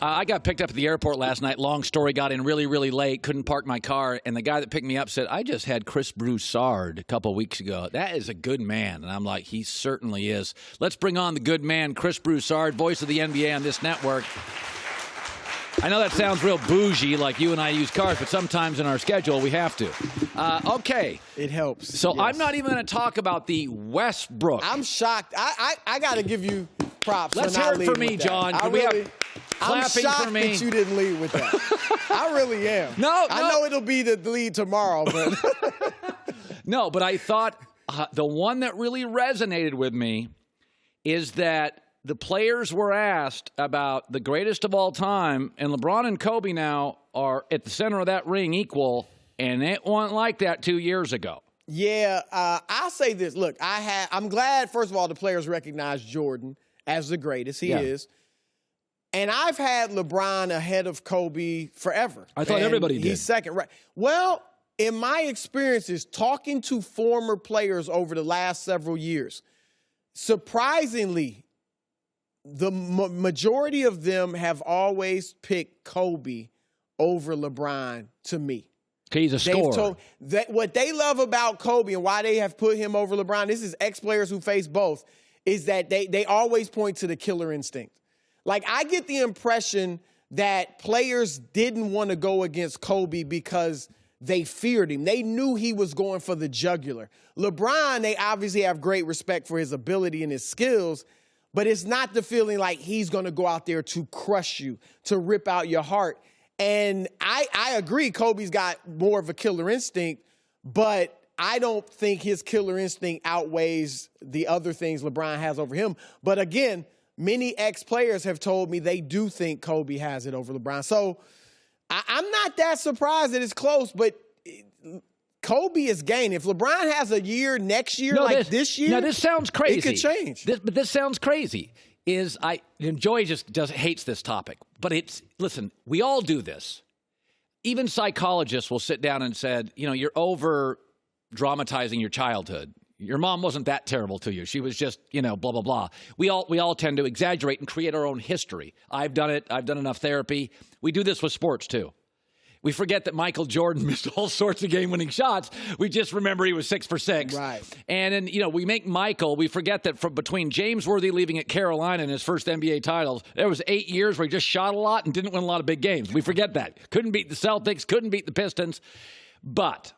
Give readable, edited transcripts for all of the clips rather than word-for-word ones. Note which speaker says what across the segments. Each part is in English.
Speaker 1: I got picked up at the airport last night. Long story, got in really, really late, couldn't park my car, and the guy that picked me up said, I just had Chris Broussard a couple weeks ago. That is a good man. And I'm like, he certainly is. Let's bring on the good man, Chris Broussard, voice of the NBA on this network. I know that sounds real bougie, like you and I use cars, but sometimes in our schedule we have to. Okay.
Speaker 2: It helps.
Speaker 1: So
Speaker 2: yes.
Speaker 1: I'm not even going to talk about the Westbrook.
Speaker 2: I'm shocked. I got to give you props.
Speaker 1: Let's
Speaker 2: for not
Speaker 1: hear it for me,
Speaker 2: with
Speaker 1: John.
Speaker 2: I'm shocked
Speaker 1: for me.
Speaker 2: that you didn't lead with that. I really am.
Speaker 1: No.
Speaker 2: I know it'll be the lead tomorrow, but
Speaker 1: no. But I thought the one that really resonated with me is that the players were asked about the greatest of all time, and LeBron and Kobe now are at the center of that ring equal, and it wasn't like that 2 years ago.
Speaker 2: Yeah, I'll say this. Look, I'm glad, first of all, the players recognize Jordan as the greatest. He is. And I've had LeBron ahead of Kobe forever.
Speaker 1: I thought everybody did.
Speaker 2: He's second, right? Well, in my experiences, talking to former players over the last several years, surprisingly, the majority of them have always picked Kobe over LeBron to me.
Speaker 1: Okay, he's a scorer.
Speaker 2: What they love about Kobe and why they have put him over LeBron, this is ex-players who face both, is that they always point to the killer instinct. Like, I get the impression that players didn't want to go against Kobe because they feared him. They knew he was going for the jugular. LeBron, they obviously have great respect for his ability and his skills, but it's not the feeling like he's going to go out there to crush you, to rip out your heart. And I agree, Kobe's got more of a killer instinct, but I don't think his killer instinct outweighs the other things LeBron has over him. But again, many ex-players have told me they do think Kobe has it over LeBron. So I'm not that surprised that it's close, but Kobe is gaining. If LeBron has a year next year this year,
Speaker 1: now this sounds crazy.
Speaker 2: It could change.
Speaker 1: But this sounds crazy. And Joey just hates this topic. But listen, we all do this. Even psychologists will sit down and said, you're over dramatizing your childhood. Your mom wasn't that terrible to you. She was just, blah, blah, blah. We all tend to exaggerate and create our own history. I've done it. I've done enough therapy. We do this with sports too. We forget that Michael Jordan missed all sorts of game-winning shots. We just remember he was 6 for 6.
Speaker 2: Right.
Speaker 1: And then, we make Michael. We forget that from between James Worthy leaving at Carolina and his first NBA titles, there was 8 years where he just shot a lot and didn't win a lot of big games. We forget that. Couldn't beat the Celtics. Couldn't beat the Pistons. But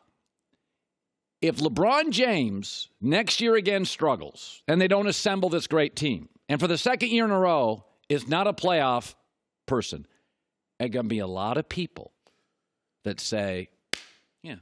Speaker 1: if LeBron James next year again struggles and they don't assemble this great team, and for the second year in a row is not a playoff person, there are going to be a lot of people that say, he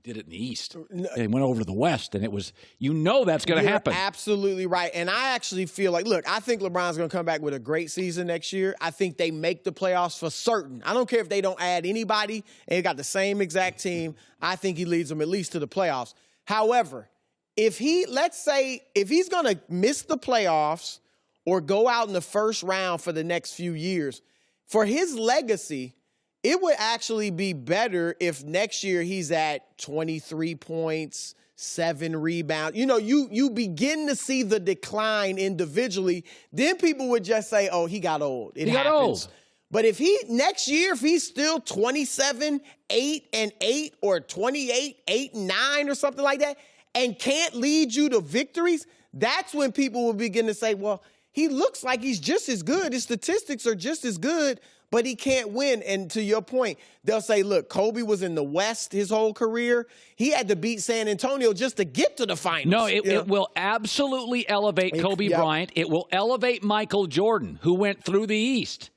Speaker 1: did it in the East. And he went over to the West, and it was, that's going to happen.
Speaker 2: Absolutely right. And I actually feel like, look, I think LeBron's going to come back with a great season next year. I think they make the playoffs for certain. I don't care if they don't add anybody and they got the same exact team. I think he leads them at least to the playoffs. However, if he's going to miss the playoffs or go out in the first round for the next few years, for his legacy, it would actually be better if next year he's at 23 points, 7 rebounds. You begin to see the decline individually. Then people would just say, oh, he got old. He got old. But if next year, if he's still 27, 8-8, or 28, 8-9 or something like that, and can't lead you to victories, that's when people will begin to say, well, he looks like he's just as good. His statistics are just as good, but he can't win. And to your point, they'll say, look, Kobe was in the West his whole career. He had to beat San Antonio just to get to the finals.
Speaker 1: No, it will absolutely elevate Kobe Bryant. It will elevate Michael Jordan, who went through the East.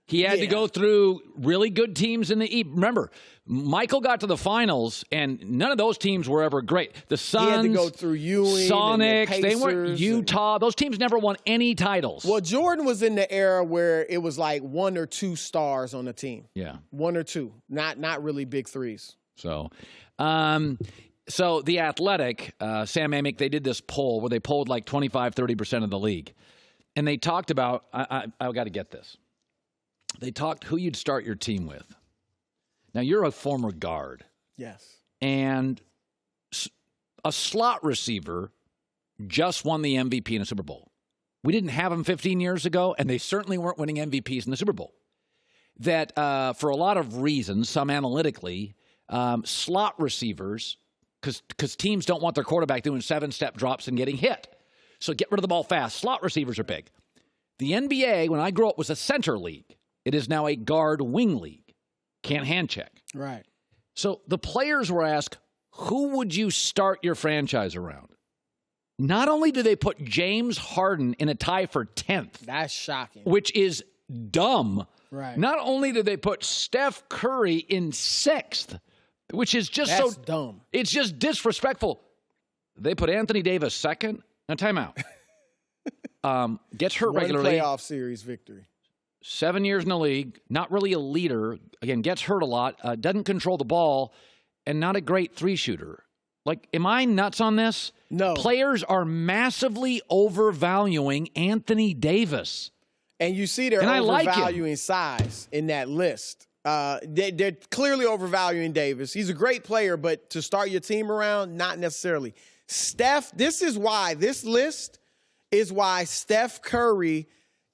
Speaker 1: He had to go through really good teams in the East. Remember, Michael got to the finals, and none of those teams were ever great. The Suns,
Speaker 2: he had to go through Ewing,
Speaker 1: Sonics,
Speaker 2: and the
Speaker 1: they weren't Utah. Those teams never won any titles.
Speaker 2: Well, Jordan was in the era where it was like 1 or 2 stars on the team.
Speaker 1: Yeah.
Speaker 2: 1 or 2, not really big threes.
Speaker 1: So The Athletic, Sam Amick, they did this poll where they polled like 25-30% of the league. And they talked about, I've got to get this. They talked who you'd start your team with. Now, you're a former guard.
Speaker 2: Yes.
Speaker 1: And a slot receiver just won the MVP in a Super Bowl. We didn't have them 15 years ago, and they certainly weren't winning MVPs in the Super Bowl. that for a lot of reasons, some analytically, slot receivers, because teams don't want their quarterback doing 7-step drops and getting hit. So get rid of the ball fast. Slot receivers are big. The NBA, when I grew up, was a center league. It is now a guard wing league. Can't hand check.
Speaker 2: Right.
Speaker 1: So the players were asked, who would you start your franchise around? Not only do they put James Harden in a tie for 10th.
Speaker 2: That's shocking.
Speaker 1: Which is dumb.
Speaker 2: Right.
Speaker 1: Not only did they put Steph Curry in 6th, which is just
Speaker 2: That's
Speaker 1: so
Speaker 2: dumb.
Speaker 1: It's just disrespectful. They put Anthony Davis 2nd. Now, time out. Gets hurt regularly.
Speaker 2: Playoff series victory.
Speaker 1: 7 years in the league. Not really a leader. Again, gets hurt a lot. Doesn't control the ball. And not a great 3-shooter. Like, am I nuts on this?
Speaker 2: No.
Speaker 1: Players are massively overvaluing Anthony Davis.
Speaker 2: And you see they're overvaluing size in that list. They're clearly overvaluing Davis. He's a great player, but to start your team around, not necessarily. Steph, this list is why Steph Curry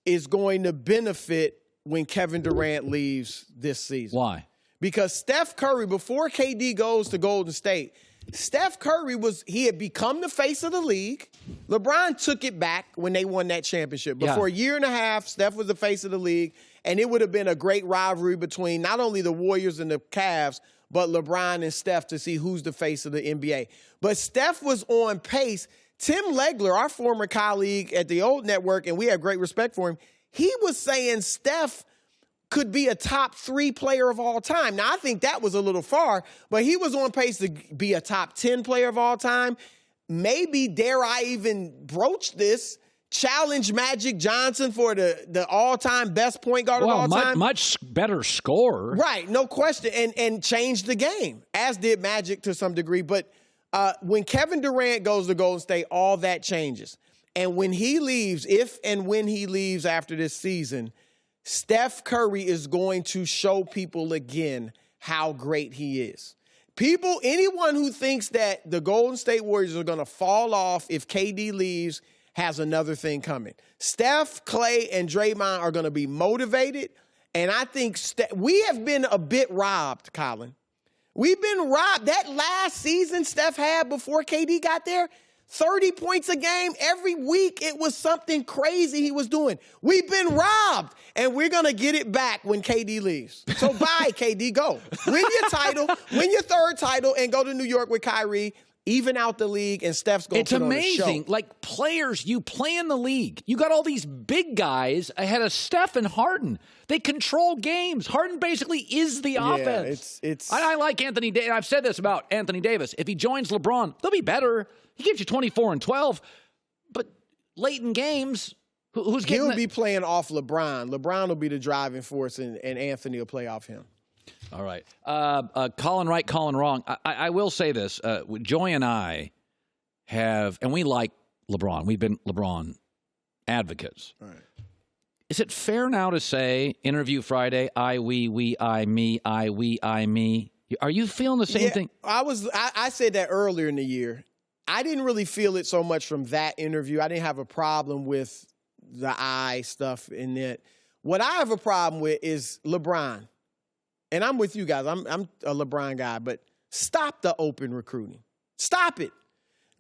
Speaker 2: is going to benefit when Kevin Durant leaves this season.
Speaker 1: Why?
Speaker 2: Because Steph Curry, before KD goes to Golden State, Steph Curry he had become the face of the league. LeBron took it back when they won that championship. But for a year and a half, Steph was the face of the league, and it would have been a great rivalry between not only the Warriors and the Cavs, but LeBron and Steph to see who's the face of the NBA. But Steph was on pace. Tim Legler, our former colleague at the old network, and we have great respect for him, he was saying Steph could be a top 3 player of all time. Now, I think that was a little far, but he was on pace to be a top 10 player of all time. Maybe, dare I even broach this, challenge Magic Johnson for the all-time best point guard of all time.
Speaker 1: Much better scorer.
Speaker 2: Right, no question, and change the game, as did Magic to some degree. But when Kevin Durant goes to Golden State, all that changes. And when he leaves, if and when he leaves after this season, Steph Curry is going to show people again how great he is. Anyone who thinks that the Golden State Warriors are going to fall off if KD leaves has another thing coming. Steph, Clay, and Draymond are going to be motivated, and I think we have been a bit robbed, Colin. We've been robbed. That last season Steph had before KD got there, 30 points a game every week. It was something crazy he was doing. We've been robbed, and we're going to get it back when KD leaves. So bye, KD, go. Win your title, win your 3rd title, and go to New York with Kyrie, even out the league, and Steph's going to put on a show.
Speaker 1: It's amazing. Like, players, you play in the league. You got all these big guys ahead of Steph and Harden. They control games. Harden basically is the offense. I like Anthony Davis. I've said this about Anthony Davis. If he joins LeBron, they'll be better. He gives you 24 and 12, but late in games, who's getting
Speaker 2: He'll be playing off LeBron. LeBron will be the driving force, and Anthony will play off him.
Speaker 1: All right. Colin right, Colin wrong. I will say this. Joy and I have, and we like LeBron. We've been LeBron advocates.
Speaker 2: All right.
Speaker 1: Is it fair now to say, interview Friday, I, we, I, me, I, we, I, me? Are you feeling the same thing?
Speaker 2: I said that earlier in the year. I didn't really feel it so much from that interview. I didn't have a problem with the I stuff in it. What I have a problem with is LeBron. And I'm with you guys. I'm a LeBron guy, but stop the open recruiting. Stop it.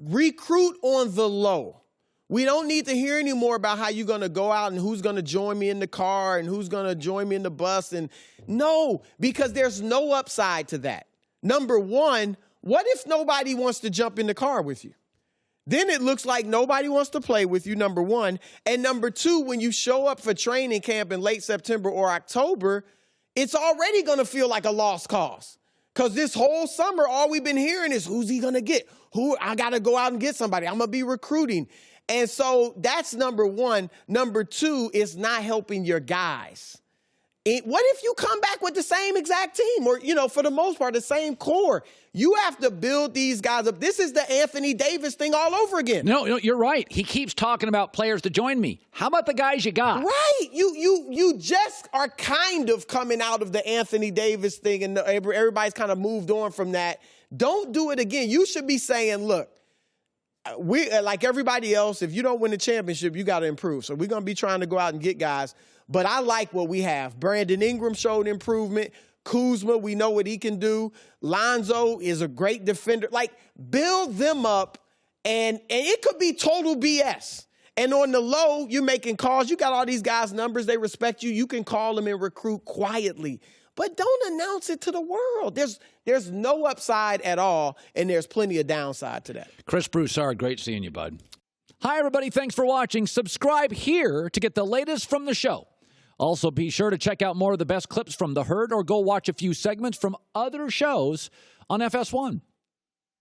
Speaker 2: Recruit on the low. We don't need to hear any more about how you're going to go out and who's going to join me in the car and who's going to join me in the bus. And no, because there's no upside to that. Number one, what if nobody wants to jump in the car with you? Then it looks like nobody wants to play with you, number one. And number two, when you show up for training camp in late September or October, it's already going to feel like a lost cause. Because this whole summer, all we've been hearing is, who's he going to get? I got to go out and get somebody. I'm going to be recruiting. And so that's number one. Number two is not helping your guys. What if you come back with the same exact team or, for the most part, the same core? You have to build these guys up. This is the Anthony Davis thing all over again.
Speaker 1: No, you're right. He keeps talking about players to join me. How about the guys you got?
Speaker 2: Right. You just are kind of coming out of the Anthony Davis thing, and everybody's kind of moved on from that. Don't do it again. You should be saying, look, we like everybody else, if you don't win the championship, you got to improve. So we're going to be trying to go out and get guys. But I like what we have. Brandon Ingram showed improvement. Kuzma, we know what he can do. Lonzo is a great defender. Like, build them up, and it could be total BS. And on the low, you're making calls. You got all these guys' numbers. They respect you. You can call them and recruit quietly. But don't announce it to the world. There's no upside at all, and there's plenty of downside to that.
Speaker 1: Chris Broussard, great seeing you, bud. Hi, everybody. Thanks for watching. Subscribe here to get the latest from the show. Also, be sure to check out more of the best clips from The Herd or go watch a few segments from other shows on FS1.